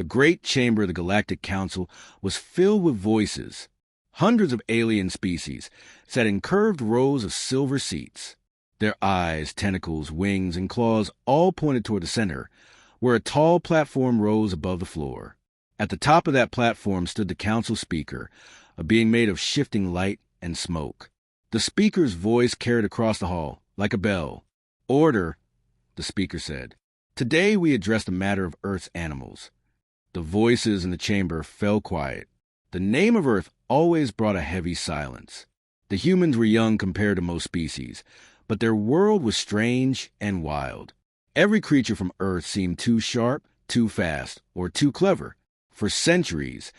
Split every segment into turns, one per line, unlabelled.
The great chamber of the Galactic Council was filled with voices. Hundreds of alien species sat in curved rows of silver seats. Their eyes, tentacles, wings, and claws all pointed toward the center, where a tall platform rose above the floor. At the top of that platform stood the council speaker, a being made of shifting light and smoke. The speaker's voice carried across the hall, like a bell. "Order," the speaker said. "Today we address the matter of Earth's animals." The voices in the chamber fell quiet. The name of Earth always brought a heavy silence. The humans were young compared to most species, but their world was strange and wild. Every creature from Earth seemed too sharp, too fast, or too clever. For centuries,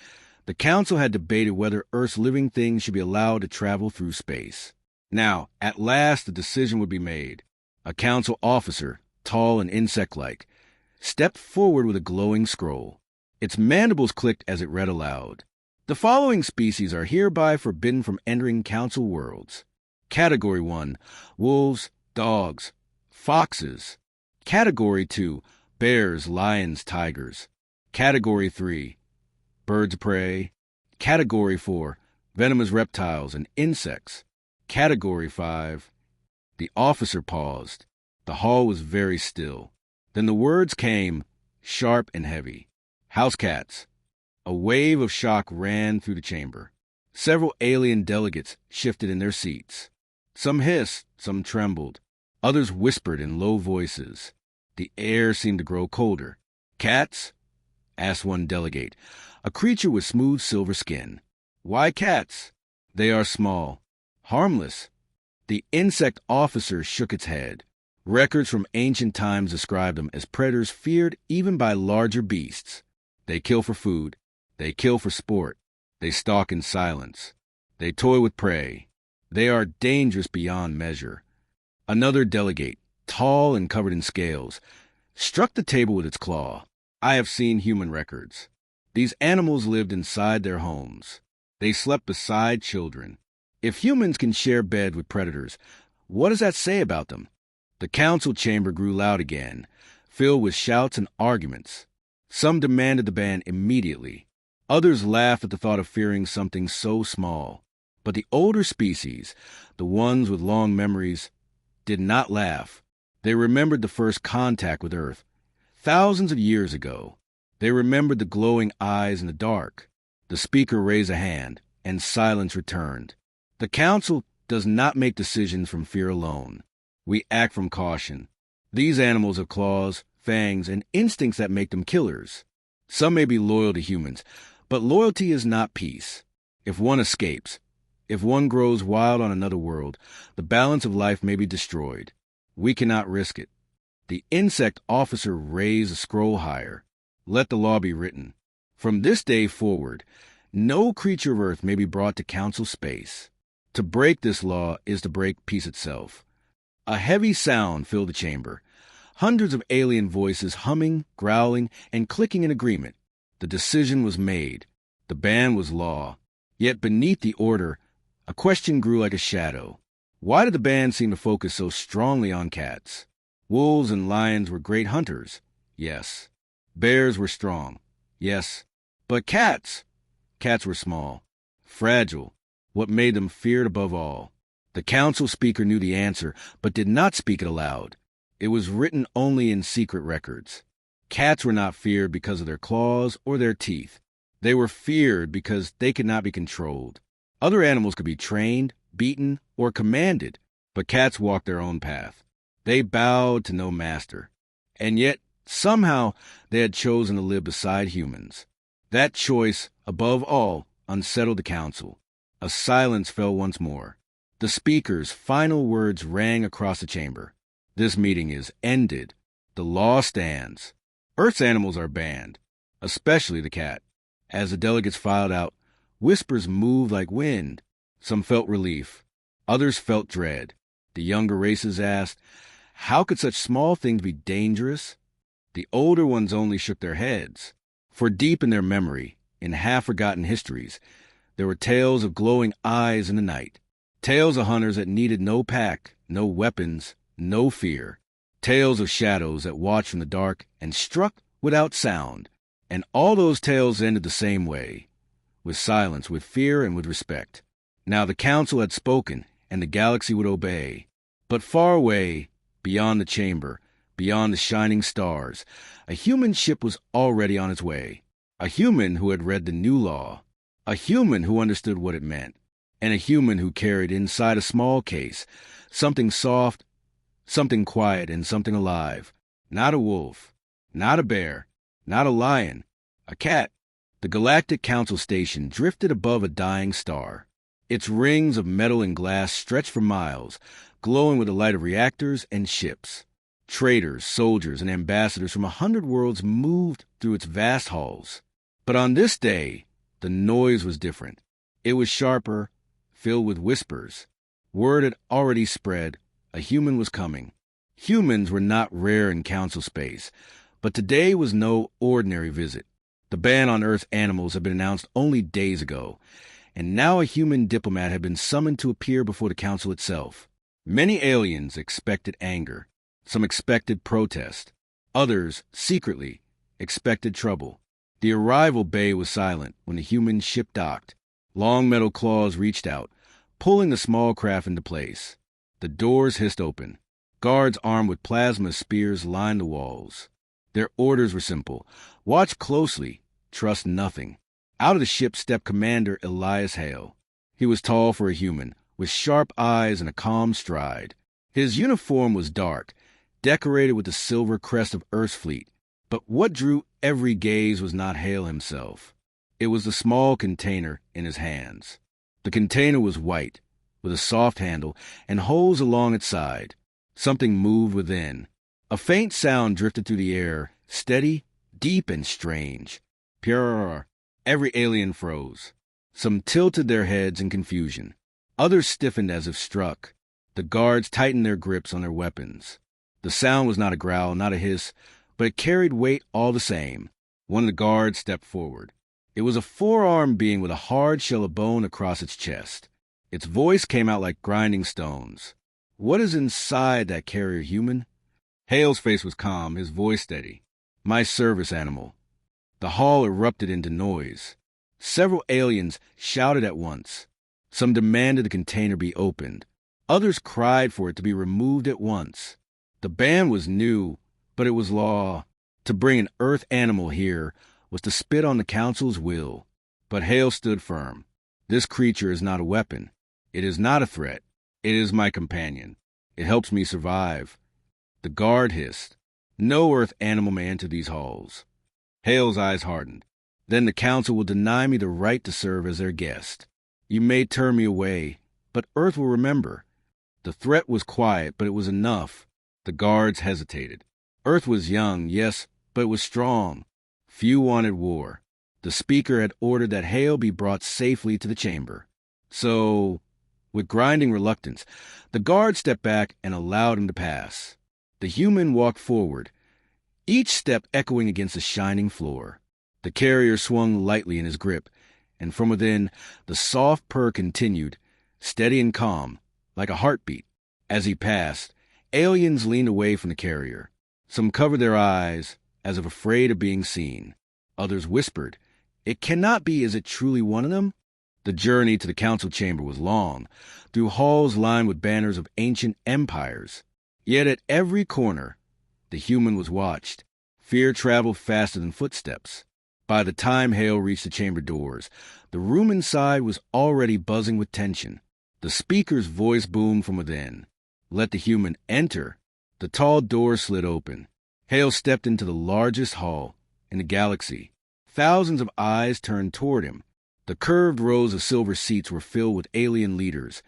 the Council had debated whether Earth's living things should be allowed to travel through space. Now, at last, the decision would be made. A Council officer, tall and insect-like, stepped forward with a glowing scroll. Its mandibles clicked as it read aloud. "The following species are hereby forbidden from entering Council worlds. Category 1, wolves, dogs, foxes. Category 2, bears, lions, tigers. Category 3, birds of prey. Category 4, venomous reptiles and insects. Category 5. The officer paused. The hall was very still. Then the words came, sharp and heavy. "House cats." A wave of shock ran through the chamber. Several alien delegates shifted in their seats. Some hissed, some trembled. Others whispered in low voices. The air seemed to grow colder. "Cats?" asked one delegate, a creature with smooth silver skin. "Why cats?" "They are small, harmless." The insect officer shook its head. Records from ancient times described them as predators feared even by larger beasts. They kill for food. They kill for sport. They stalk in silence. They toy with prey. They are dangerous beyond measure. Another delegate, tall and covered in scales, struck the table with its claw. "I have seen human records. These animals lived inside their homes. They slept beside children. If humans can share bed with predators, what does that say about them?" The council chamber grew loud again, filled with shouts and arguments. Some demanded the ban immediately. Others laughed at the thought of fearing something so small. But the older species, the ones with long memories, did not laugh. They remembered the first contact with Earth, thousands of years ago. They remembered the glowing eyes in the dark. The speaker raised a hand, and silence returned. The council does not make decisions from fear alone. We act from caution. These animals have claws, fangs, and instincts that make them killers. Some may be loyal to humans, but loyalty is not peace. If one escapes, if one grows wild on another world, the balance of life may be destroyed. We cannot risk it. The insect officer raised a scroll higher. "Let the law be written. From this day forward, no creature of Earth may be brought to council space. To break this law is to break peace itself." A heavy sound filled the chamber. Hundreds of alien voices humming, growling, and clicking in agreement. The decision was made. The ban was law. Yet beneath the order, a question grew like a shadow. Why did the ban seem to focus so strongly on cats? Wolves and lions were great hunters. Yes. Bears were strong. Yes. But cats? Cats were small, fragile, what made them feared above all. The council speaker knew the answer, but did not speak it aloud. It was written only in secret records. Cats were not feared because of their claws or their teeth. They were feared because they could not be controlled. Other animals could be trained, beaten, or commanded, but cats walked their own path. They bowed to no master. And yet, somehow, they had chosen to live beside humans. That choice, above all, unsettled the council. A silence fell once more. The speaker's final words rang across the chamber. "This meeting is ended. The law stands. Earth's animals are banned, especially the cat." As the delegates filed out, whispers moved like wind. Some felt relief. Others felt dread. The younger races asked, how could such small things be dangerous? The older ones only shook their heads. For deep in their memory, in half-forgotten histories, there were tales of glowing eyes in the night. Tales of hunters that needed no pack, no weapons, no fear. Tales of shadows that watched from the dark and struck without sound. And all those tales ended the same way, with silence, with fear, and with respect. Now the council had spoken, and the galaxy would obey. But far away, beyond the chamber, beyond the shining stars, a human ship was already on its way. A human who had read the new law. A human who understood what it meant. And a human who carried inside a small case something soft, something quiet, and something alive. Not a wolf, not a bear, not a lion, a cat. The Galactic Council Station drifted above a dying star. Its rings of metal and glass stretched for miles, glowing with the light of reactors and ships. Traders, soldiers, and ambassadors from 100 worlds moved through its vast halls. But on this day, the noise was different. It was sharper, filled with whispers. Word had already spread. A human was coming. Humans were not rare in council space, but today was no ordinary visit. The ban on Earth animals had been announced only days ago, and now a human diplomat had been summoned to appear before the council itself. Many aliens expected anger. Some expected protest. Others, secretly, expected trouble. The arrival bay was silent when the human ship docked. Long metal claws reached out, pulling the small craft into place. The doors hissed open. Guards armed with plasma spears lined the walls. Their orders were simple. Watch closely. Trust nothing. Out of the ship stepped Commander Elias Hale. He was tall for a human, with sharp eyes and a calm stride. His uniform was dark, decorated with the silver crest of Earth's fleet. But what drew every gaze was not Hale himself. It was the small container in his hands. The container was white, with a soft handle and holes along its side. Something moved within. A faint sound drifted through the air, steady, deep, and strange. Purr. Every alien froze. Some tilted their heads in confusion. Others stiffened as if struck. The guards tightened their grips on their weapons. The sound was not a growl, not a hiss, but it carried weight all the same. One of the guards stepped forward. It was a four-armed being with a hard shell of bone across its chest. Its voice came out like grinding stones. What is inside that carrier human? Hale's face was calm, his voice steady. My service animal. The hall erupted into noise. Several aliens shouted at once. Some demanded the container be opened. Others cried for it to be removed at once. The ban was new, but it was law. To bring an Earth animal here was to spit on the council's will. But Hale stood firm. This creature is not a weapon. It is not a threat. It is my companion. It helps me survive. The guard hissed. No Earth animal may enter these halls. Hale's eyes hardened. Then the council will deny me the right to serve as their guest. You may turn me away, but Earth will remember. The threat was quiet, but it was enough. The guards hesitated. Earth was young, yes, but it was strong. Few wanted war. The speaker had ordered that Hale be brought safely to the chamber. So, with grinding reluctance, the guard stepped back and allowed him to pass. The human walked forward, each step echoing against the shining floor. The carrier swung lightly in his grip, and from within, the soft purr continued, steady and calm, like a heartbeat. As he passed, aliens leaned away from the carrier. Some covered their eyes, as if afraid of being seen. Others whispered, "It cannot be. Is it truly one of them?" The journey to the council chamber was long, through halls lined with banners of ancient empires. Yet at every corner, the human was watched. Fear traveled faster than footsteps. By the time Hale reached the chamber doors, the room inside was already buzzing with tension. The speaker's voice boomed from within. Let the human enter. The tall door slid open. Hale stepped into the largest hall in the galaxy. Thousands of eyes turned toward him. The curved rows of silver seats were filled with alien leaders,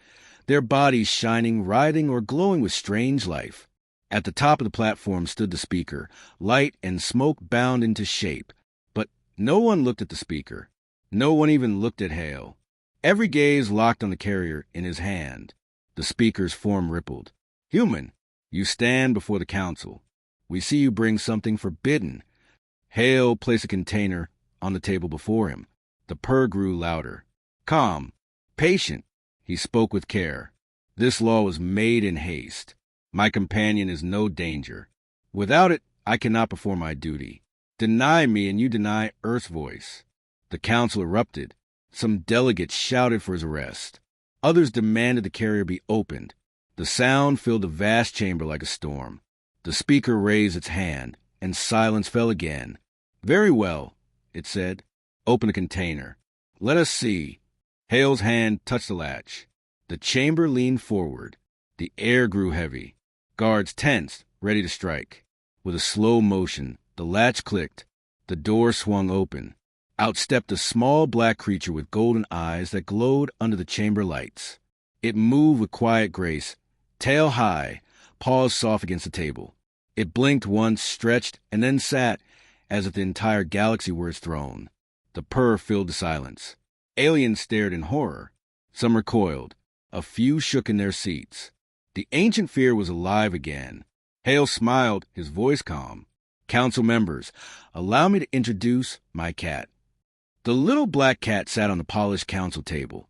their bodies shining, writhing, or glowing with strange life. At the top of the platform stood the speaker, light and smoke bound into shape. But no one looked at the speaker. No one even looked at Hale. Every gaze locked on the carrier in his hand. The speaker's form rippled. "Human, you stand before the council. We see you bring something forbidden." Hale placed a container on the table before him. The purr grew louder. Calm, patient, he spoke with care. "This law was made in haste. My companion is no danger. Without it, I cannot perform my duty. Deny me and you deny Earth's voice. The council erupted. Some delegates shouted for his arrest. Others demanded the carrier be opened. The sound filled the vast chamber like a storm. The speaker raised its hand, and silence fell again. Very well, it said. Open the container. Let us see. Hale's hand touched the latch. The chamber leaned forward. The air grew heavy. Guards tensed, ready to strike. With a slow motion, the latch clicked. The door swung open. Out stepped a small black creature with golden eyes that glowed under the chamber lights. It moved with quiet grace, tail high, paws soft against the table. It blinked once, stretched, and then sat, as if the entire galaxy were its throne. The purr filled the silence. Aliens stared in horror. Some recoiled. A few shook in their seats. The ancient fear was alive again. Hale smiled, his voice calm. Council members, allow me to introduce my cat. The little black cat sat on the polished council table.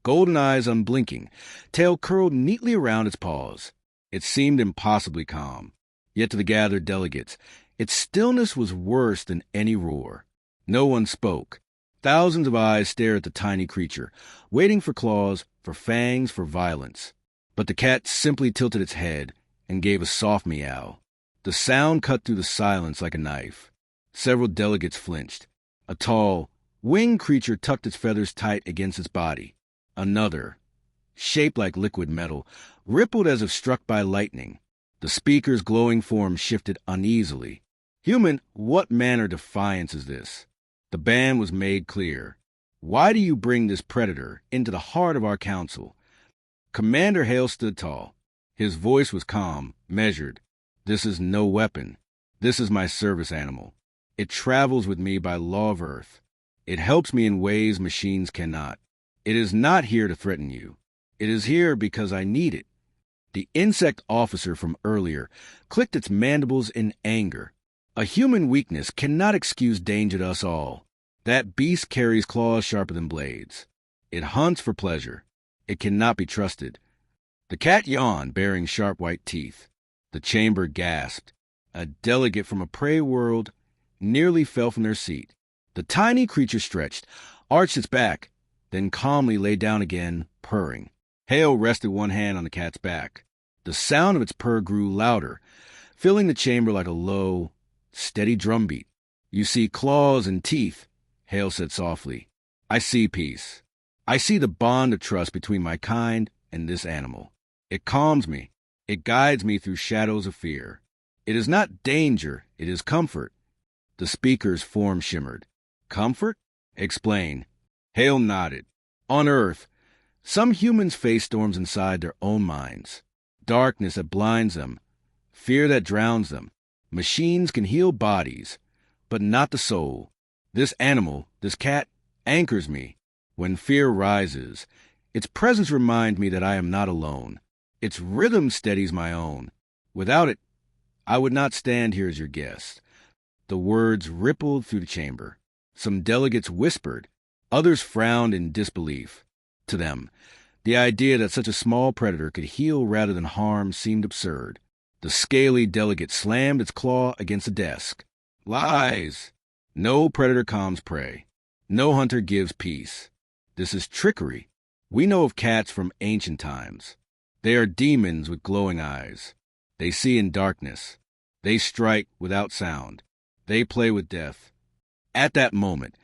Golden eyes unblinking, tail curled neatly around its paws. It seemed impossibly calm. Yet to the gathered delegates, its stillness was worse than any roar. No one spoke. Thousands of eyes stared at the tiny creature, waiting for claws, for fangs, for violence. But the cat simply tilted its head and gave a soft meow. The sound cut through the silence like a knife. Several delegates flinched. A tall, winged creature tucked its feathers tight against its body. Another, shaped like liquid metal, rippled as if struck by lightning. The speaker's glowing form shifted uneasily. Human, what manner of defiance is this? The ban was made clear. Why do you bring this predator into the heart of our council? Commander Hale stood tall. His voice was calm, measured. This is no weapon. This is my service animal. It travels with me by law of Earth. It helps me in ways machines cannot. It is not here to threaten you. It is here because I need it. The insect officer from earlier clicked its mandibles in anger. A human weakness cannot excuse danger to us all. That beast carries claws sharper than blades. It hunts for pleasure. It cannot be trusted. The cat yawned, baring sharp white teeth. The chamber gasped. A delegate from a prey world nearly fell from their seat. The tiny creature stretched, arched its back, then calmly lay down again, purring. Hale rested one hand on the cat's back. The sound of its purr grew louder, filling the chamber like a low, steady drumbeat. You see claws and teeth, Hale said softly. I see peace. I see the bond of trust between my kind and this animal. It calms me. It guides me through shadows of fear. It is not danger, it is comfort. The speaker's form shimmered. Comfort? Explain. Hale nodded. On Earth, some humans face storms inside their own minds. Darkness that blinds them. Fear that drowns them. Machines can heal bodies, but not the soul. This animal, this cat, anchors me. When fear rises, its presence reminds me that I am not alone. Its rhythm steadies my own. Without it, I would not stand here as your guest. The words rippled through the chamber. Some delegates whispered. Others frowned in disbelief. To them, the idea that such a small predator could heal rather than harm seemed absurd. The scaly delegate slammed its claw against the desk. Lies! No predator calms prey. No hunter gives peace. This is trickery. We know of cats from ancient times. They are demons with glowing eyes. They see in darkness. They strike without sound. They play with death. At that moment,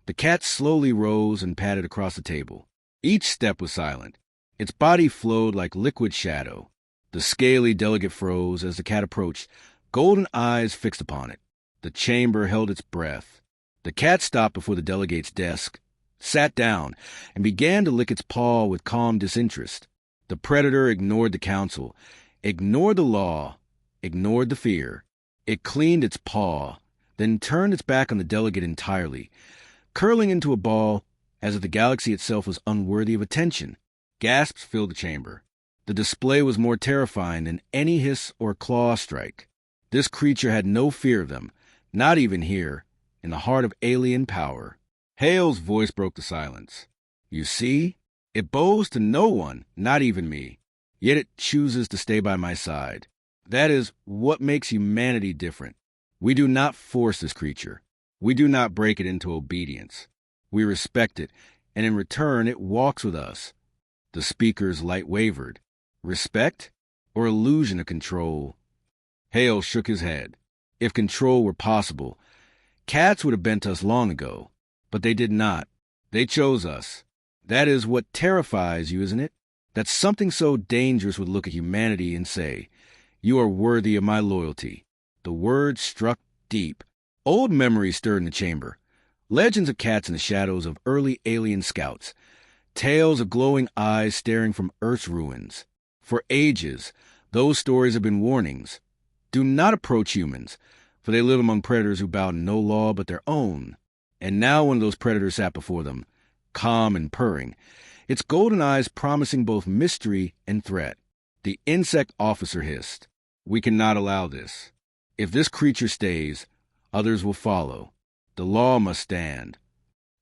the cat slowly rose and padded across the table. Each step was silent. Its body flowed like liquid shadow. The scaly delegate froze as the cat approached, golden eyes fixed upon it. The chamber held its breath. The cat stopped before the delegate's desk, sat down, and began to lick its paw with calm disinterest. The predator ignored the council, ignored the law, ignored the fear. It cleaned its paw, then turned its back on the delegate entirely, curling into a ball as if the galaxy itself was unworthy of attention. Gasps filled the chamber. The display was more terrifying than any hiss or claw strike. This creature had no fear of them, not even here, in the heart of alien power. Hale's voice broke the silence. You see? It bows to no one, not even me. Yet it chooses to stay by my side. That is what makes humanity different. We do not force this creature. We do not break it into obedience. We respect it, and in return it walks with us. The speaker's light wavered. Respect or illusion of control? Hale shook his head. If control were possible, cats would have bent us long ago. But they did not. They chose us. That is what terrifies you, isn't it? That something so dangerous would look at humanity and say, "You are worthy of my loyalty." The words struck deep. Old memories stirred in the chamber. Legends of cats in the shadows of early alien scouts. Tales of glowing eyes staring from Earth's ruins. For ages, those stories have been warnings. Do not approach humans, for they live among predators who bow to no law but their own. And now one of those predators sat before them, calm and purring, its golden eyes promising both mystery and threat. The insect officer hissed, "We cannot allow this. If this creature stays, others will follow. The law must stand."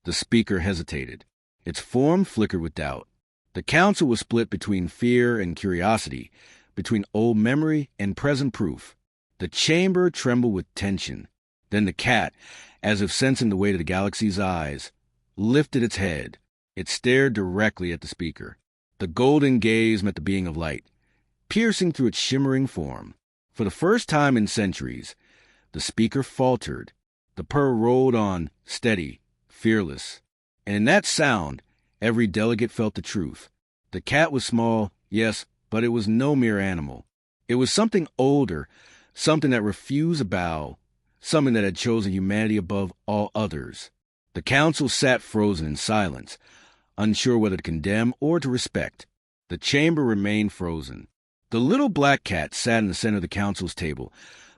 The speaker hesitated. Its form flickered with doubt. The council was split between fear and curiosity, between old memory and present proof. The chamber trembled with tension. Then the cat, as if sensing the weight of the galaxy's eyes, lifted its head. It stared directly at the speaker. The golden gaze met the being of light, piercing through its shimmering form. For the first time in centuries, the speaker faltered. The purr rolled on, steady, fearless. And in that sound, every delegate felt the truth. The cat was small, yes, but it was no mere animal. It was something older, something that refused to bow, something that had chosen humanity above all others. The council sat frozen in silence, unsure whether to condemn or to respect. The chamber remained frozen. The little black cat sat in the center of the council's table,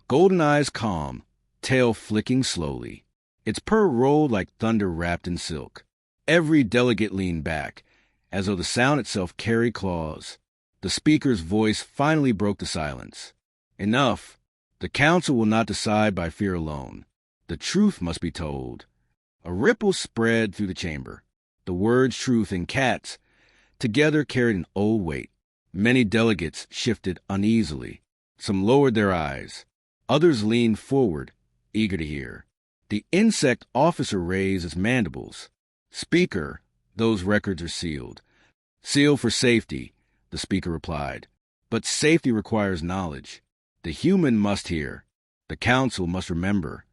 golden eyes calm, tail flicking slowly. Its purr rolled like thunder wrapped in silk. Every delegate leaned back, as though the sound itself carried claws. The speaker's voice finally broke the silence. "Enough. The council will not decide by fear alone. The truth must be told." A ripple spread through the chamber. The words truth and cats together carried an old weight. Many delegates shifted uneasily. Some lowered their eyes. Others leaned forward, eager to hear. The insect officer raised his mandibles. "Speaker, those records are sealed." "Sealed for safety," the speaker replied. "But safety requires knowledge. The human must hear. The council must remember."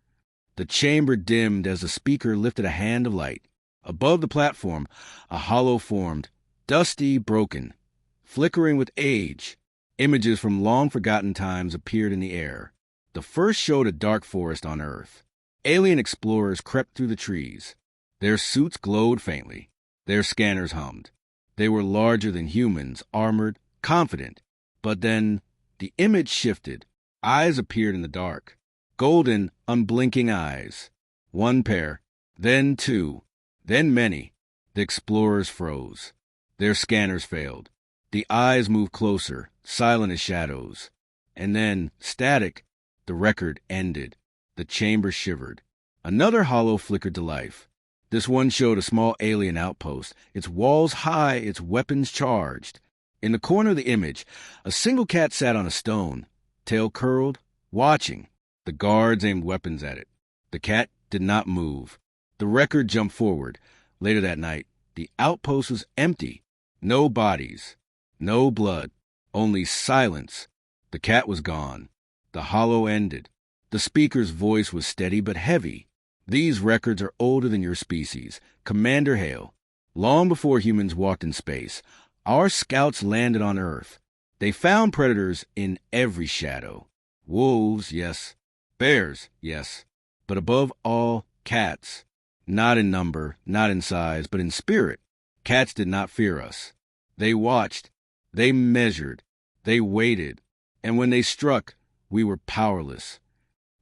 The chamber dimmed as the speaker lifted a hand of light. Above the platform, a hollow formed, dusty, broken, flickering with age. Images from long-forgotten times appeared in the air. The first showed a dark forest on Earth. Alien explorers crept through the trees. Their suits glowed faintly. Their scanners hummed. They were larger than humans, armored, confident. But then the image shifted. Eyes appeared in the dark. Golden, unblinking eyes. One pair, then two, then many. The explorers froze. Their scanners failed. The eyes moved closer, silent as shadows. And then, static, the record ended. The chamber shivered. Another hollow flickered to life. This one showed a small alien outpost, its walls high, its weapons charged. In the corner of the image, a single cat sat on a stone, tail curled, watching. The guards aimed weapons at it. The cat did not move. The record jumped forward. Later that night, the outpost was empty. No bodies. No blood. Only silence. The cat was gone. The hollow ended. The speaker's voice was steady but heavy. "These records are older than your species, Commander Hale. Long before humans walked in space, our scouts landed on Earth. They found predators in every shadow. Wolves, yes. Bears, yes. But above all, cats. Not in number, not in size, but in spirit. Cats did not fear us. They watched. They measured. They waited. And when they struck, we were powerless."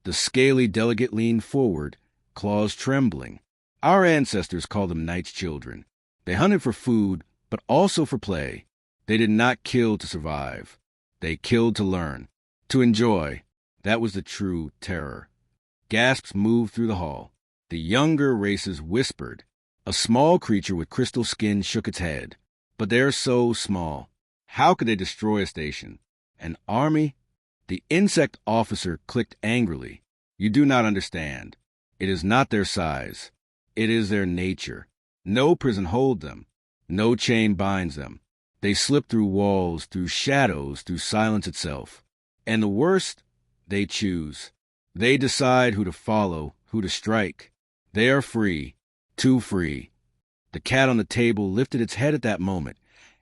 The scaly delegate leaned forward, claws trembling. "Our ancestors called them night's children. They hunted for food, but also for play. They did not kill to survive. They killed to learn, to enjoy. That was the true terror." Gasps moved through the hall. The younger races whispered. A small creature with crystal skin shook its head. "But they're so small. How could they destroy a station? An army?" The insect officer clicked angrily. You do not understand. It is not their size. It is their nature. No prison holds them. No chain binds them. They slip through walls, through shadows, through silence itself. And the worst, they choose. They decide who to follow, who to strike. They are free, too free. The cat on the table lifted its head at that moment,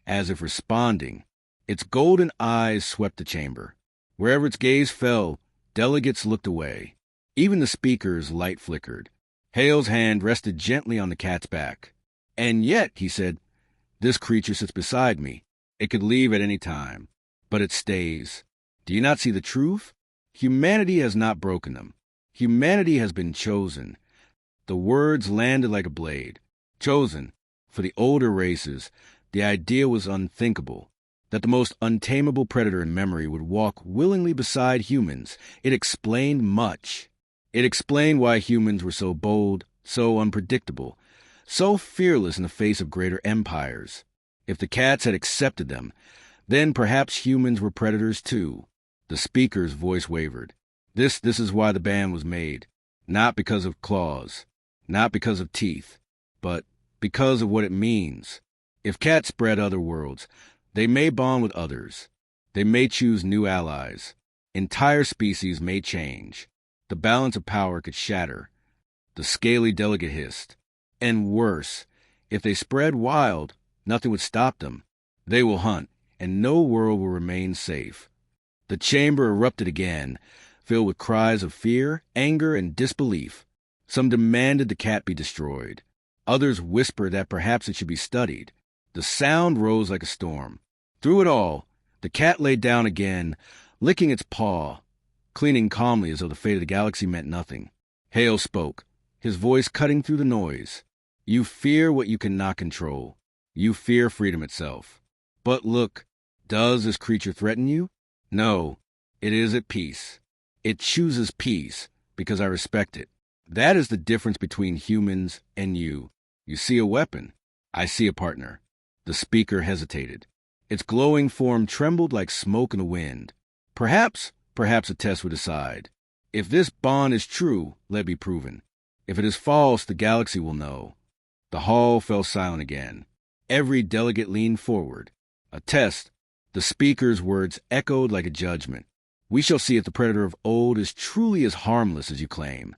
as if responding. Its golden eyes swept the chamber. Wherever its gaze fell, delegates looked away. Even the speaker's light flickered. Hale's hand rested gently on the cat's back. And yet, he said, this creature sits beside me. It could leave at any time, but it stays. Do you not see the truth? Humanity has not broken them. Humanity has been chosen. The words landed like a blade. Chosen. For the older races, the idea was unthinkable, that the most untamable predator in memory would walk willingly beside humans. It explained much. It explained why humans were so bold, so unpredictable, so fearless in the face of greater empires. If the cats had accepted them, then perhaps humans were predators too. The speaker's voice wavered. This is why the ban was made. Not because of claws, not because of teeth, but because of what it means. If cats spread other worlds, they may bond with others. They may choose new allies. Entire species may change. The balance of power could shatter. The scaly delegate hissed. And worse, if they spread wild, nothing would stop them. They will hunt, and no world will remain safe. The chamber erupted again, filled with cries of fear, anger, and disbelief. Some demanded the cat be destroyed. Others whispered that perhaps it should be studied. The sound rose like a storm. Through it all, the cat lay down again, licking its paw, cleaning calmly as though the fate of the galaxy meant nothing. Hale spoke, his voice cutting through the noise. You fear what you cannot control. You fear freedom itself. But look, does this creature threaten you? No, it is at peace. It chooses peace because I respect it. That is the difference between humans and you. You see a weapon. I see a partner. The speaker hesitated. Its glowing form trembled like smoke in the wind. Perhaps a test would decide. If this bond is true, let it be proven. If it is false, the galaxy will know. The hall fell silent again. Every delegate leaned forward. A test. The speaker's words echoed like a judgment. We shall see if the predator of old is truly as harmless as you claim.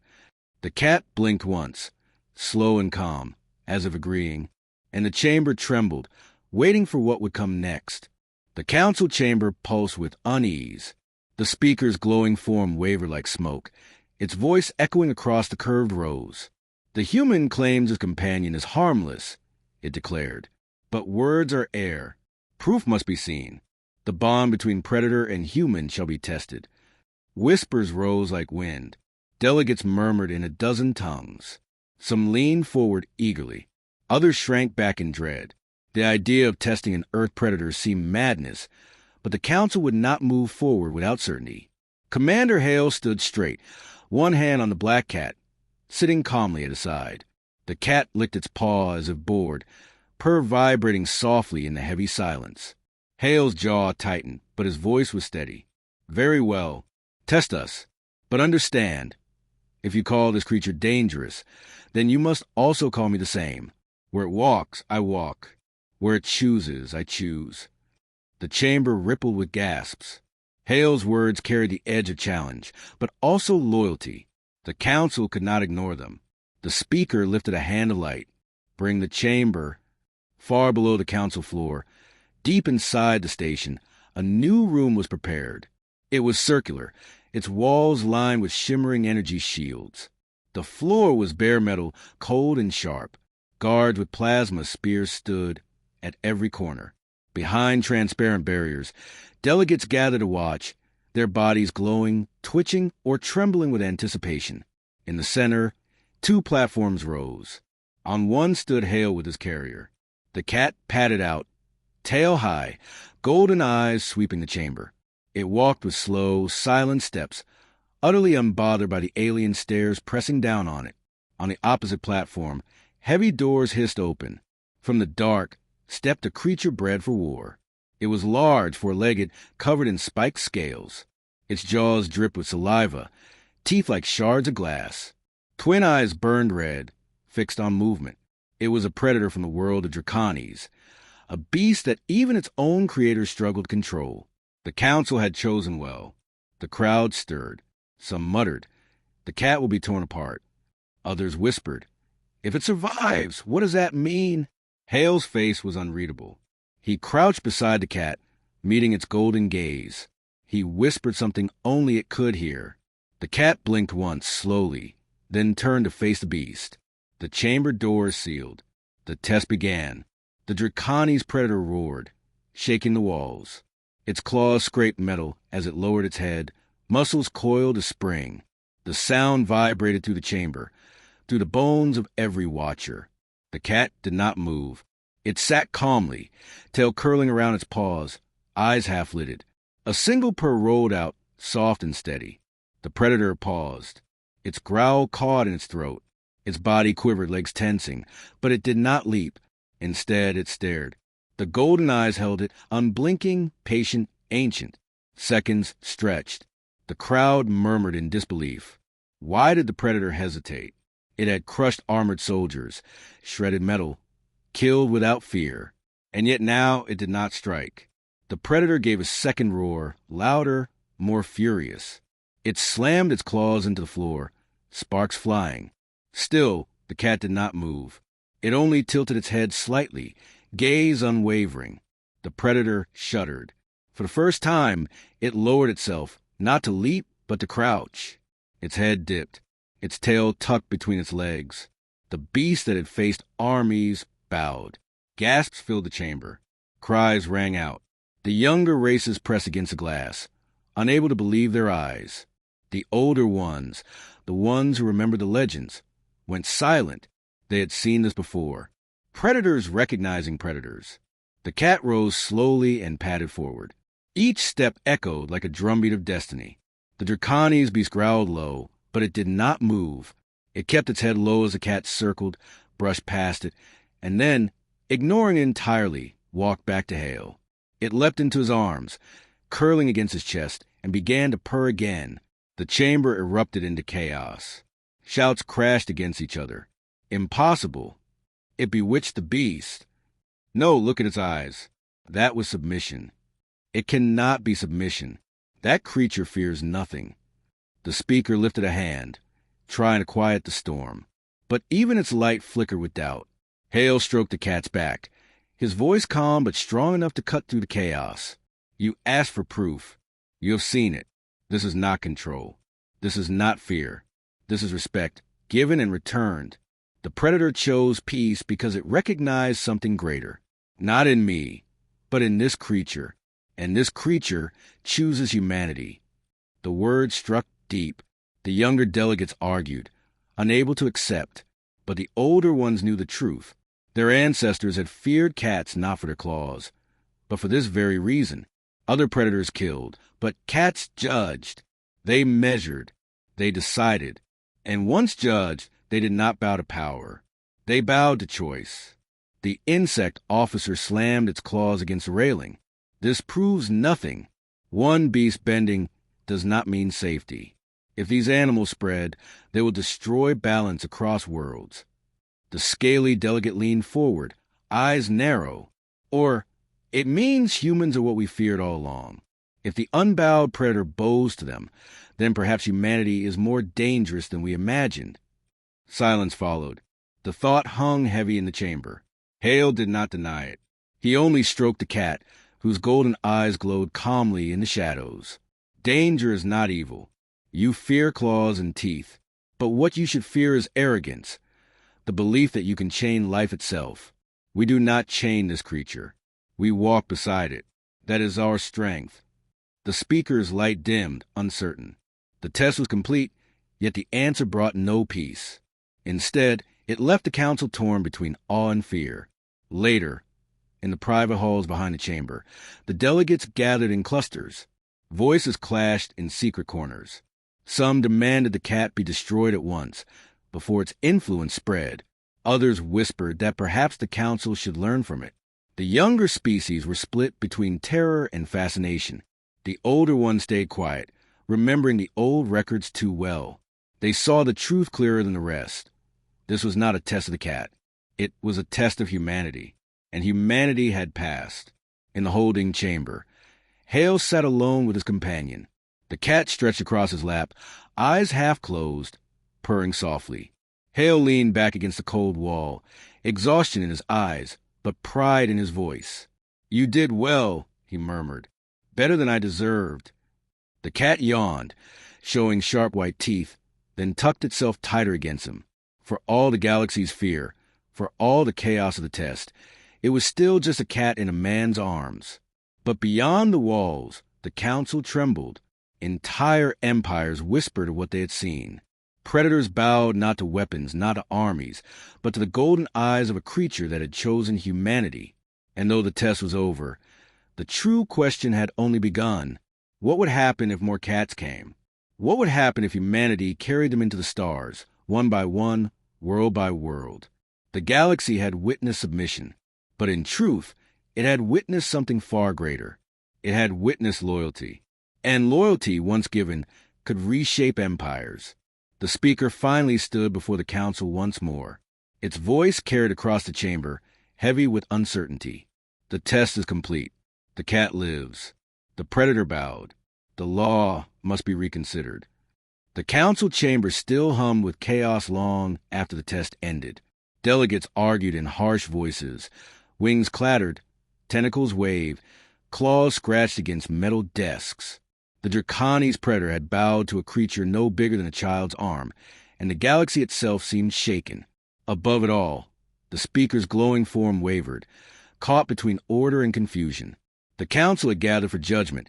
The cat blinked once, slow and calm, as if agreeing, and the chamber trembled, waiting for what would come next. The council chamber pulsed with unease. The speaker's glowing form wavered like smoke, its voice echoing across the curved rows. The human claims his companion is harmless, it declared. But words are air. Proof must be seen. The bond between predator and human shall be tested. Whispers rose like wind. Delegates murmured in a dozen tongues. Some leaned forward eagerly. Others shrank back in dread. The idea of testing an Earth predator seemed madness, but the council would not move forward without certainty. Commander Hale stood straight, one hand on the black cat, sitting calmly at his side. The cat licked its paw as if bored, purr vibrating softly in the heavy silence. Hale's jaw tightened, but his voice was steady. Very well. Test us. But understand, if you call this creature dangerous, then you must also call me the same. Where it walks, I walk. Where it chooses, I choose. The chamber rippled with gasps. Hale's words carried the edge of challenge, but also loyalty. The council could not ignore them. The speaker lifted a hand of light. Bring the chamber. Far below the council floor, deep inside the station, a new room was prepared. It was circular, its walls lined with shimmering energy shields. The floor was bare metal, cold and sharp. Guards with plasma spears stood at every corner. Behind transparent barriers, delegates gathered to watch, their bodies glowing, twitching, or trembling with anticipation. In the center, 2 platforms rose. On one stood Hale with his carrier. The cat padded out, tail high, golden eyes sweeping the chamber. It walked with slow, silent steps, utterly unbothered by the alien stares pressing down on it. On the opposite platform, heavy doors hissed open. From the dark stepped a creature bred for war. It was large, 4-legged, covered in spiked scales. Its jaws dripped with saliva, teeth like shards of glass. Twin eyes burned red, fixed on movement. It was a predator from the world of Draconis, a beast that even its own creators struggled to control. The council had chosen well. The crowd stirred. Some muttered, "The cat will be torn apart." Others whispered, "If it survives, what does that mean?" Hale's face was unreadable. He crouched beside the cat, meeting its golden gaze. He whispered something only it could hear. The cat blinked once, slowly, then turned to face the beast. The chamber doors sealed. The test began. The Draconis predator roared, shaking the walls. Its claws scraped metal as it lowered its head, muscles coiled to spring. The sound vibrated through the chamber, through the bones of every watcher. The cat did not move. It sat calmly, tail curling around its paws, eyes half-lidded. A single purr rolled out, soft and steady. The predator paused. Its growl caught in its throat. Its body quivered, legs tensing, but it did not leap. Instead, it stared. The golden eyes held it, unblinking, patient, ancient. Seconds stretched. The crowd murmured in disbelief. Why did the predator hesitate? It had crushed armored soldiers, shredded metal, killed without fear. And yet now it did not strike. The predator gave a second roar, louder, more furious. It slammed its claws into the floor, sparks flying. Still, the cat did not move. It only tilted its head slightly, gaze unwavering. The predator shuddered. For the first time, it lowered itself, not to leap, but to crouch. Its head dipped, its tail tucked between its legs. The beast that had faced armies bowed. Gasps filled the chamber. Cries rang out. The younger races pressed against the glass, unable to believe their eyes. The older ones, the ones who remembered the legends, went silent. They had seen this before. Predators recognizing predators. The cat rose slowly and padded forward. Each step echoed like a drumbeat of destiny. The Draconis beast growled low, but it did not move. It kept its head low as the cat circled, brushed past it, and then, ignoring it entirely, walked back to Hale. It leapt into his arms, curling against his chest, and began to purr again. The chamber erupted into chaos. Shouts crashed against each other. Impossible. It bewitched the beast. No, look at its eyes. That was submission. It cannot be submission. That creature fears nothing. The speaker lifted a hand, trying to quiet the storm. But even its light flickered with doubt. Hale stroked the cat's back, his voice calm but strong enough to cut through the chaos. You asked for proof. You have seen it. This is not control. This is not fear. This is respect, given and returned. The predator chose peace because it recognized something greater. Not in me, but in this creature. And this creature chooses humanity. The word struck deep. The younger delegates argued, unable to accept. But the older ones knew the truth. Their ancestors had feared cats not for their claws, but for this very reason. Other predators killed, but cats judged. They measured. They decided. And once judged, they did not bow to power. They bowed to choice. The insect officer slammed its claws against the railing. This proves nothing. One beast bending does not mean safety. If these animals spread, they will destroy balance across worlds. The scaly delegate leaned forward, eyes narrow. Or, it means humans are what we feared all along. If the unbowed predator bows to them, then perhaps humanity is more dangerous than we imagined. Silence followed. The thought hung heavy in the chamber. Hale did not deny it. He only stroked the cat, whose golden eyes glowed calmly in the shadows. Danger is not evil. You fear claws and teeth. But what you should fear is arrogance, the belief that you can chain life itself. We do not chain this creature. We walk beside it. That is our strength. The speaker's light dimmed, uncertain. The test was complete, yet the answer brought no peace. Instead, it left the council torn between awe and fear. Later, in the private halls behind the chamber, the delegates gathered in clusters. Voices clashed in secret corners. Some demanded the cat be destroyed at once, before its influence spread. Others whispered that perhaps the council should learn from it. The younger species were split between terror and fascination. The older ones stayed quiet, remembering the old records too well. They saw the truth clearer than the rest. This was not a test of the cat. It was a test of humanity. And humanity had passed. In the holding chamber, Hale sat alone with his companion. The cat stretched across his lap, eyes half closed, purring softly. Hale leaned back against the cold wall, exhaustion in his eyes, but pride in his voice. "You did well," he murmured. "Better than I deserved." The cat yawned, showing sharp white teeth, then tucked itself tighter against him. For all the galaxy's fear, for all the chaos of the test, it was still just a cat in a man's arms. But beyond the walls, the council trembled. Entire empires whispered of what they had seen. Predators bowed not to weapons, not to armies, but to the golden eyes of a creature that had chosen humanity. And though the test was over, the true question had only begun. What would happen if more cats came? What would happen if humanity carried them into the stars, one by one, world by world? The galaxy had witnessed submission, but in truth, it had witnessed something far greater. It had witnessed loyalty. And loyalty, once given, could reshape empires. The speaker finally stood before the council once more. Its voice carried across the chamber, heavy with uncertainty. The test is complete. The cat lives. The predator bowed. The law must be reconsidered. The council chamber still hummed with chaos long after the test ended. Delegates argued in harsh voices. Wings clattered. Tentacles waved. Claws scratched against metal desks. The Draconis predator had bowed to a creature no bigger than a child's arm, and the galaxy itself seemed shaken. Above it all, the speaker's glowing form wavered, caught between order and confusion. The council had gathered for judgment,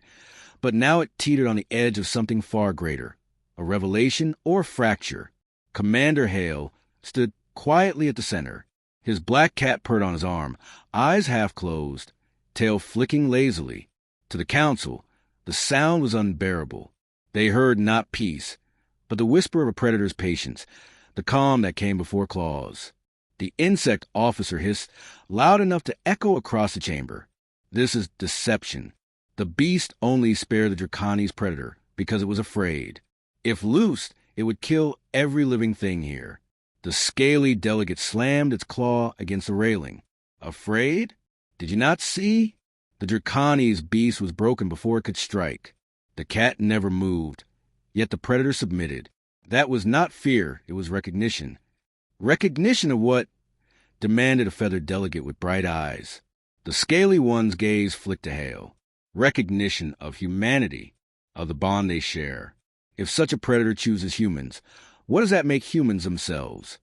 but now it teetered on the edge of something far greater, a revelation or fracture. Commander Hale stood quietly at the center. His black cat purred on his arm, eyes half closed, tail flicking lazily. To the council, the sound was unbearable. They heard not peace, but the whisper of a predator's patience, the calm that came before claws. The insect officer hissed, loud enough to echo across the chamber. "This is deception. The beast only spared the Draconis predator because it was afraid. If loosed, it would kill every living thing here." The scaly delegate slammed its claw against the railing. "Afraid? Did you not see? The Draconis beast was broken before it could strike." The cat never moved, yet the predator submitted. That was not fear, it was recognition. Recognition of what? Demanded a feathered delegate with bright eyes. The scaly one's gaze flicked to Hale. Recognition of humanity, of the bond they share. If such a predator chooses humans, what does that make humans themselves?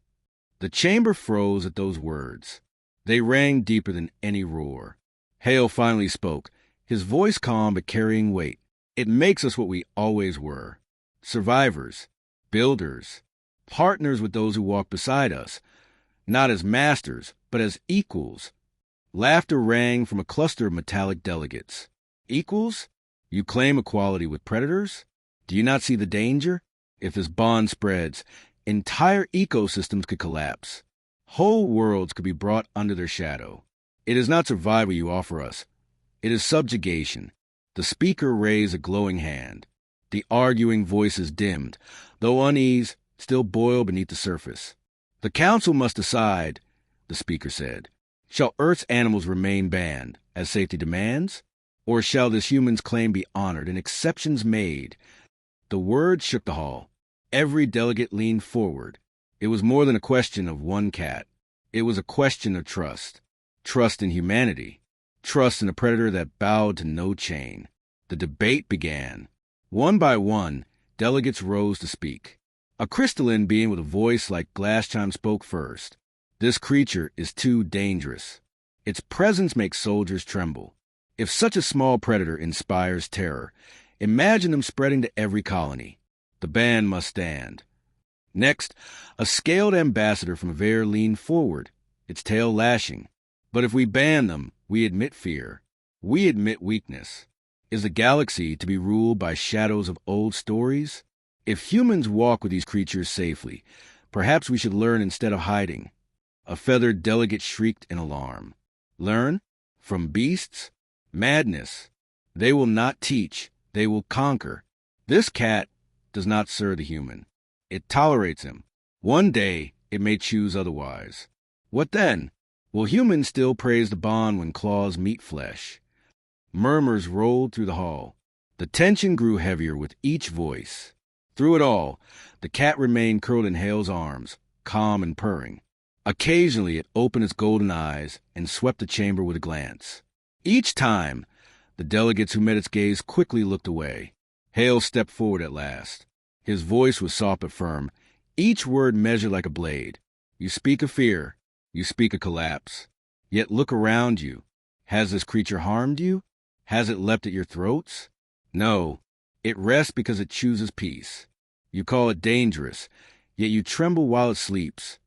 The chamber froze at those words. They rang deeper than any roar. Hale finally spoke, his voice calm but carrying weight. "It makes us what we always were. Survivors, builders, partners with those who walk beside us, not as masters, but as equals." Laughter rang from a cluster of metallic delegates. "Equals? You claim equality with predators? Do you not see the danger? If this bond spreads, entire ecosystems could collapse. Whole worlds could be brought under their shadow. It is not survival you offer us. It is subjugation." The speaker raised a glowing hand. The arguing voices dimmed, though unease still boiled beneath the surface. "The council must decide," the speaker said. "Shall Earth's animals remain banned, as safety demands? Or shall this human's claim be honored and exceptions made?" The words shook the hall. Every delegate leaned forward. It was more than a question of one cat. It was a question of trust. Trust in humanity. Trust in a predator that bowed to no chain. The debate began. One by one, delegates rose to speak. A crystalline being with a voice like glass chime spoke first. "This creature is too dangerous. Its presence makes soldiers tremble. If such a small predator inspires terror, imagine them spreading to every colony. The ban must stand." Next, a scaled ambassador from Ver leaned forward, its tail lashing. "But if we ban them, we admit fear. We admit weakness. Is the galaxy to be ruled by shadows of old stories? If humans walk with these creatures safely, perhaps we should learn instead of hiding." A feathered delegate shrieked in alarm. "Learn? From beasts? Madness. They will not teach. They will conquer. This cat does not serve the human. It tolerates him. One day, it may choose otherwise. What then? Will humans still praise the bond when claws meet flesh? Murmurs rolled through the hall. The tension grew heavier with each voice. Through it all, the cat remained curled in Hale's arms, calm and purring. Occasionally, it opened its golden eyes and swept the chamber with a glance. Each time, the delegates who met its gaze quickly looked away. Hale stepped forward at last. His voice was soft but firm, each word measured like a blade. You speak of fear. You speak of collapse. Yet look around you. Has this creature harmed you? Has it leapt at your throats? No. It rests because it chooses peace. You call it dangerous, yet you tremble while it sleeps.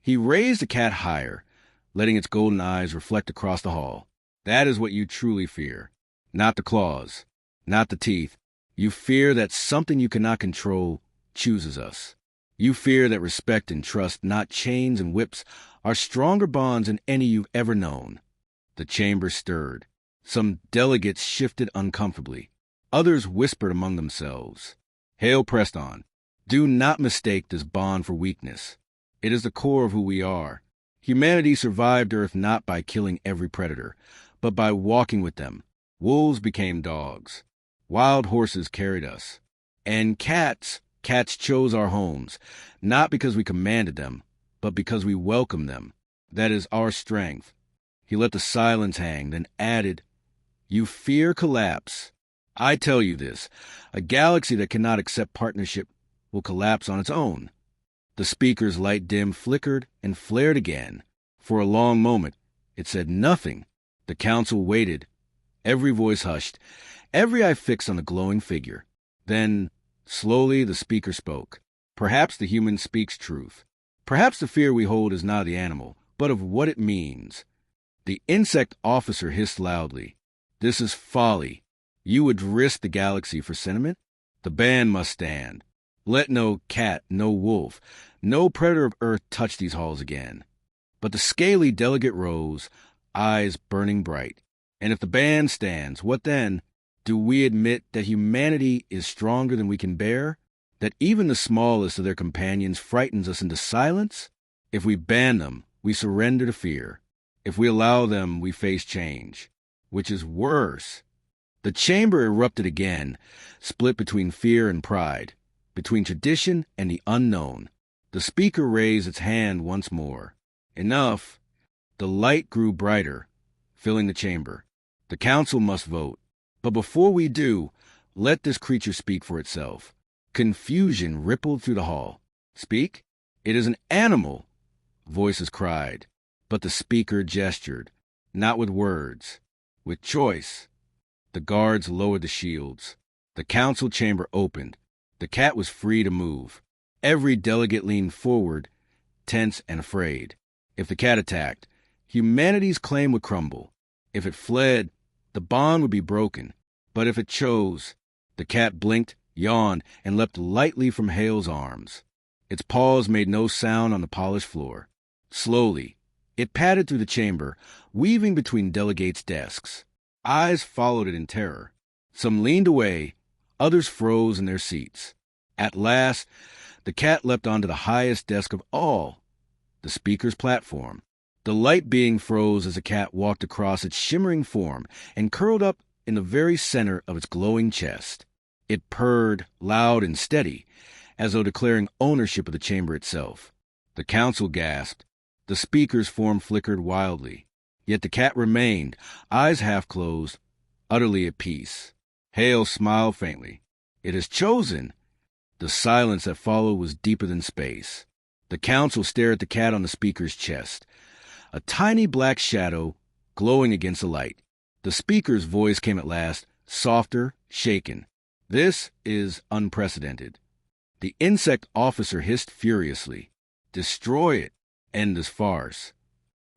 He raised the cat higher, letting its golden eyes reflect across the hall. That is what you truly fear. Not the claws, not the teeth. You fear that something you cannot control chooses us. You fear that respect and trust, not chains and whips, are stronger bonds than any you've ever known. The chamber stirred. Some delegates shifted uncomfortably. Others whispered among themselves. Hale pressed on. Do not mistake this bond for weakness. It is the core of who we are. Humanity survived Earth not by killing every predator, but by walking with them. Wolves became dogs. Wild horses carried us. And cats chose our homes, not because we commanded them, but because we welcomed them. That is our strength. He let the silence hang, then added, You fear collapse. I tell you this, a galaxy that cannot accept partnership will collapse on its own. The speaker's light dim flickered and flared again. For a long moment, it said nothing. The council waited. Every voice hushed, every eye fixed on the glowing figure. Then, slowly, the speaker spoke. Perhaps the human speaks truth. Perhaps the fear we hold is not of the animal, but of what it means. The insect officer hissed loudly. This is folly. You would risk the galaxy for sentiment? The ban must stand. Let no cat, no wolf, no predator of Earth touch these halls again. But the scaly delegate rose, eyes burning bright. And if the ban stands, what then? Do we admit that humanity is stronger than we can bear? That even the smallest of their companions frightens us into silence? If we ban them, we surrender to fear. If we allow them, we face change. Which is worse. The chamber erupted again, split between fear and pride, between tradition and the unknown. The speaker raised its hand once more. Enough. The light grew brighter, filling the chamber. The council must vote. But before we do, let this creature speak for itself. Confusion rippled through the hall. Speak? It is an animal, voices cried. But the speaker gestured, not with words, with choice. The guards lowered the shields. The council chamber opened. The cat was free to move. Every delegate leaned forward, tense and afraid. If the cat attacked, humanity's claim would crumble. If it fled, the bond would be broken. But if it chose, the cat blinked, yawned, and leapt lightly from Hale's arms. Its paws made no sound on the polished floor. Slowly, it padded through the chamber, weaving between delegates' desks. Eyes followed it in terror. Some leaned away, others froze in their seats. At last, the cat leapt onto the highest desk of all, the speaker's platform. The light being froze as the cat walked across its shimmering form and curled up in the very center of its glowing chest. It purred, loud and steady, as though declaring ownership of the chamber itself. The council gasped. The speaker's form flickered wildly. Yet the cat remained, eyes half closed, utterly at peace. Hale smiled faintly. It has chosen. The silence that followed was deeper than space. The council stared at the cat on the speaker's chest, a tiny black shadow glowing against the light. The speaker's voice came at last, softer, shaken. This is unprecedented. The insect officer hissed furiously. Destroy it. End this farce.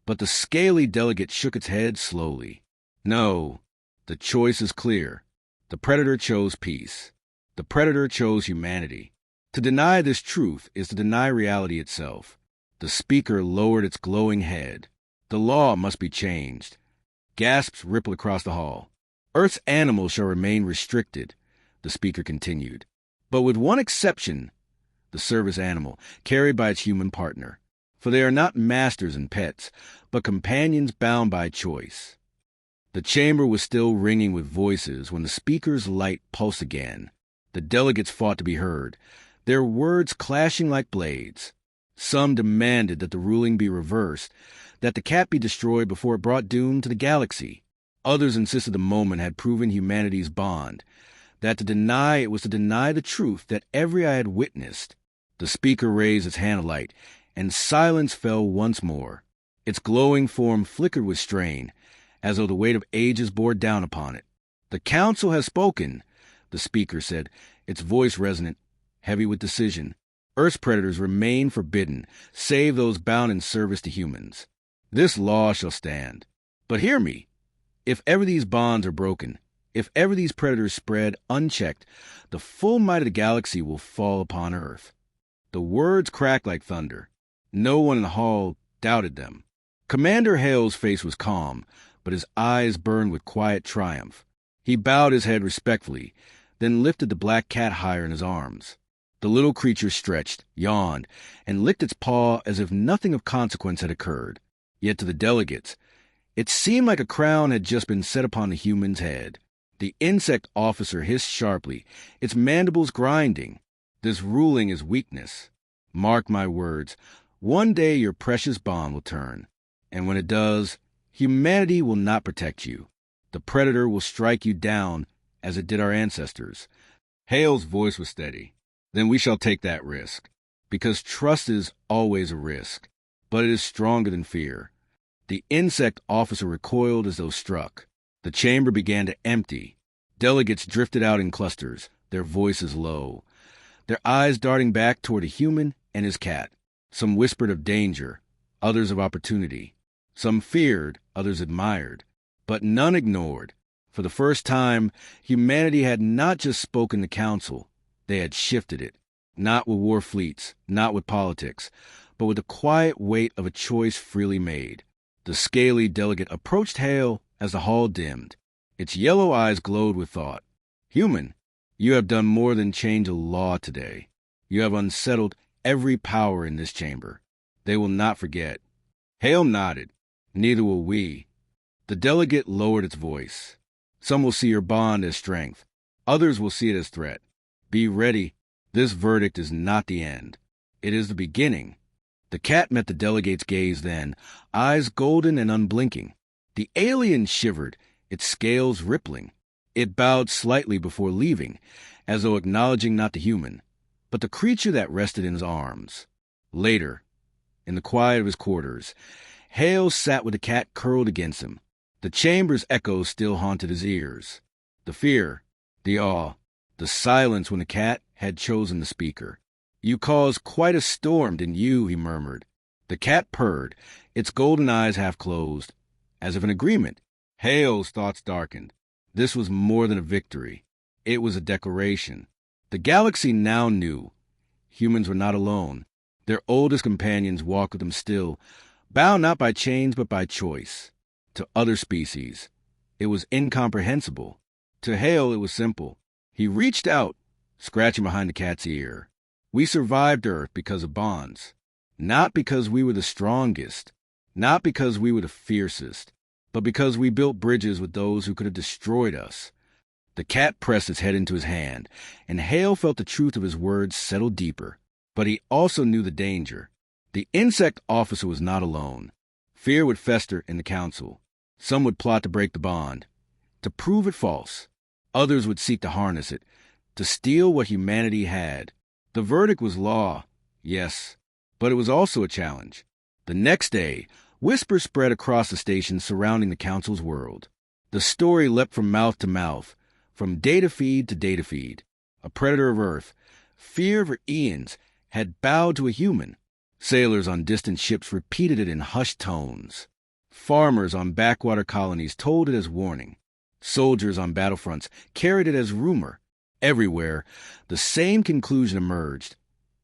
But the scaly delegate shook its head slowly. No, the choice is clear. The predator chose peace. The predator chose humanity. To deny this truth is to deny reality itself. The speaker lowered its glowing head. The law must be changed. Gasps rippled across the hall. Earth's animals shall remain restricted. the speaker continued. "But with one exception, the service animal, carried by its human partner. For they are not masters and pets, but companions bound by choice." The chamber was still ringing with voices when the speaker's light pulsed again. The delegates fought to be heard, their words clashing like blades. Some demanded that the ruling be reversed, that the cat be destroyed before it brought doom to the galaxy. Others insisted the moment had proven humanity's bond, that to deny it was to deny the truth that every eye had witnessed. The speaker raised its hand alight, and silence fell once more. Its glowing form flickered with strain, as though the weight of ages bore down upon it. "The council has spoken," the speaker said, its voice resonant, heavy with decision. "Earth's predators remain forbidden, save those bound in service to humans. This law shall stand. But hear me. If ever these bonds are broken, if ever these predators spread unchecked, the full might of the galaxy will fall upon Earth." The words cracked like thunder. No one in the hall doubted them. Commander Hale's face was calm, but his eyes burned with quiet triumph. He bowed his head respectfully, then lifted the black cat higher in his arms. The little creature stretched, yawned, and licked its paw as if nothing of consequence had occurred. Yet to the delegates, it seemed like a crown had just been set upon the human's head. The insect officer hissed sharply, its mandibles grinding. "This ruling is weakness. Mark my words, one day your precious bond will turn. And when it does, humanity will not protect you. The predator will strike you down as it did our ancestors." Hale's voice was steady. "Then we shall take that risk. Because trust is always a risk, but it is stronger than fear." The insect officer recoiled as though struck. The chamber began to empty. Delegates drifted out in clusters, their voices low, their eyes darting back toward a human and his cat. Some whispered of danger, others of opportunity. Some feared, others admired. But none ignored. For the first time, humanity had not just spoken to council, they had shifted it. Not with war fleets, not with politics, but with the quiet weight of a choice freely made. The scaly delegate approached Hale as the hall dimmed. Its yellow eyes glowed with thought. "Human, you have done more than change a law today. You have unsettled every power in this chamber. They will not forget." Hale nodded. "Neither will we." The delegate lowered its voice. "Some will see your bond as strength. Others will see it as threat. Be ready. This verdict is not the end. It is the beginning." The cat met the delegate's gaze then, eyes golden and unblinking. The alien shivered, its scales rippling. It bowed slightly before leaving, as though acknowledging not the human, but the creature that rested in his arms. Later, in the quiet of his quarters, Hale sat with the cat curled against him. The chamber's echoes still haunted his ears. The fear, the awe, the silence when the cat had chosen the speaker. "You caused quite a storm, didn't you?" he murmured. The cat purred, its golden eyes half closed, as if in agreement. Hale's thoughts darkened. This was more than a victory. It was a declaration. The galaxy now knew. Humans were not alone. Their oldest companions walked with them still, bound not by chains but by choice. To other species, it was incomprehensible. To Hale, it was simple. He reached out, scratching behind the cat's ear. "We survived Earth because of bonds. Not because we were the strongest, not because we were the fiercest, but because we built bridges with those who could have destroyed us." The cat pressed its head into his hand, and Hale felt the truth of his words settle deeper. But he also knew the danger. The insect officer was not alone. Fear would fester in the council. Some would plot to break the bond, to prove it false. Others would seek to harness it, to steal what humanity had. The verdict was law, yes, but it was also a challenge. The next day, whispers spread across the station surrounding the council's world. The story leapt from mouth to mouth, from data feed to data feed. A predator of Earth, feared for eons, had bowed to a human. Sailors on distant ships repeated it in hushed tones. Farmers on backwater colonies told it as warning. Soldiers on battlefronts carried it as rumor. Everywhere, the same conclusion emerged.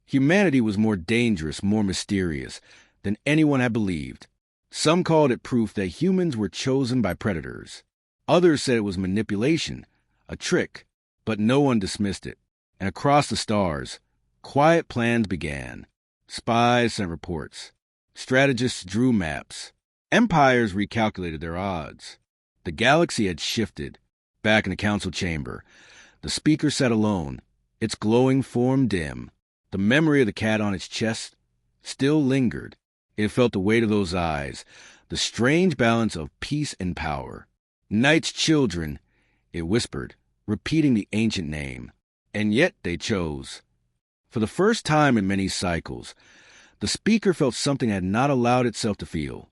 Humanity was more dangerous, more mysterious than anyone had believed. Some called it proof that humans were chosen by predators. Others said it was manipulation, a trick. But no one dismissed it, and across the stars, quiet plans began. Spies sent reports. Strategists drew maps. Empires recalculated their odds. The galaxy had shifted. Back in the council chamber, the speaker sat alone, its glowing form dim. The memory of the cat on its chest still lingered. It felt the weight of those eyes, the strange balance of peace and power. Night's children, it whispered, repeating the ancient name. And yet they chose. For the first time in many cycles, the speaker felt something had not allowed itself to feel.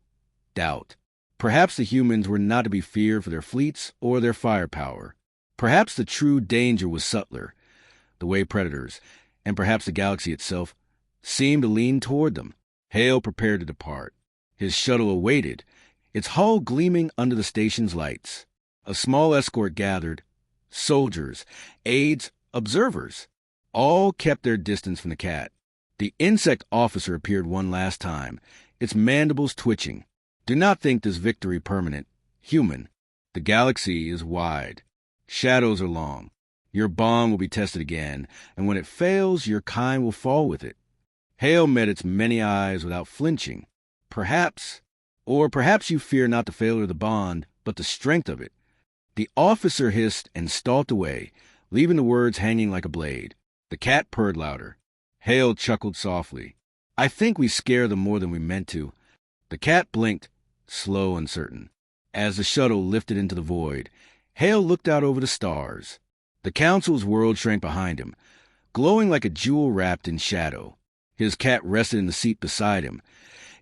Doubt. Perhaps the humans were not to be feared for their fleets or their firepower. Perhaps the true danger was subtler, the way predators, and perhaps the galaxy itself, seemed to lean toward them. Hale prepared to depart. His shuttle awaited, its hull gleaming under the station's lights. A small escort gathered. Soldiers, aides, observers. All kept their distance from the cat. The insect officer appeared one last time, its mandibles twitching. Do not think this victory permanent. Human. The galaxy is wide. Shadows are long. Your bond will be tested again, and when it fails, your kind will fall with it. Hale met its many eyes without flinching. Perhaps you fear not the failure of the bond, but the strength of it. The officer hissed and stalked away, leaving the words hanging like a blade. The cat purred louder. Hale chuckled softly. I think we scare them more than we meant to. The cat blinked, slow and certain. As the shuttle lifted into the void, Hale looked out over the stars. The council's world shrank behind him, glowing like a jewel wrapped in shadow. His cat rested in the seat beside him,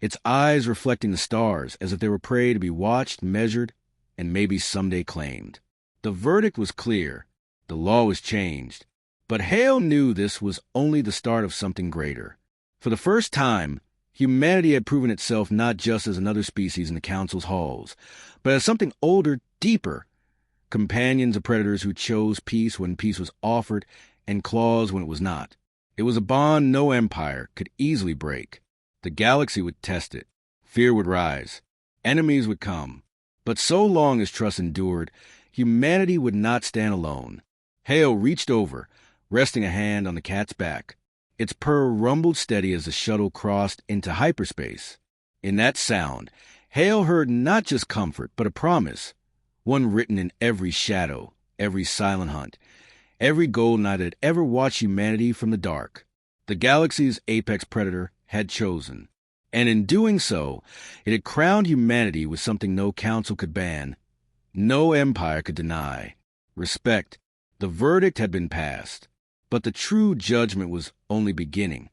its eyes reflecting the stars as if they were prey to be watched, measured, and maybe someday claimed. The verdict was clear. The law was changed. But Hale knew this was only the start of something greater. For the first time, humanity had proven itself not just as another species in the council's halls, but as something older, deeper. Companions of predators who chose peace when peace was offered and claws when it was not. It was a bond no empire could easily break. The galaxy would test it. Fear would rise. Enemies would come. But so long as trust endured, humanity would not stand alone. Hale reached over, resting a hand on the cat's back. Its purr rumbled steady as the shuttle crossed into hyperspace. In that sound, Hale heard not just comfort, but a promise, one written in every shadow, every silent hunt, every golden eye that had ever watched humanity from the dark. The galaxy's apex predator had chosen, and in doing so, it had crowned humanity with something no council could ban, no empire could deny. Respect. The verdict had been passed, but the true judgment was only beginning.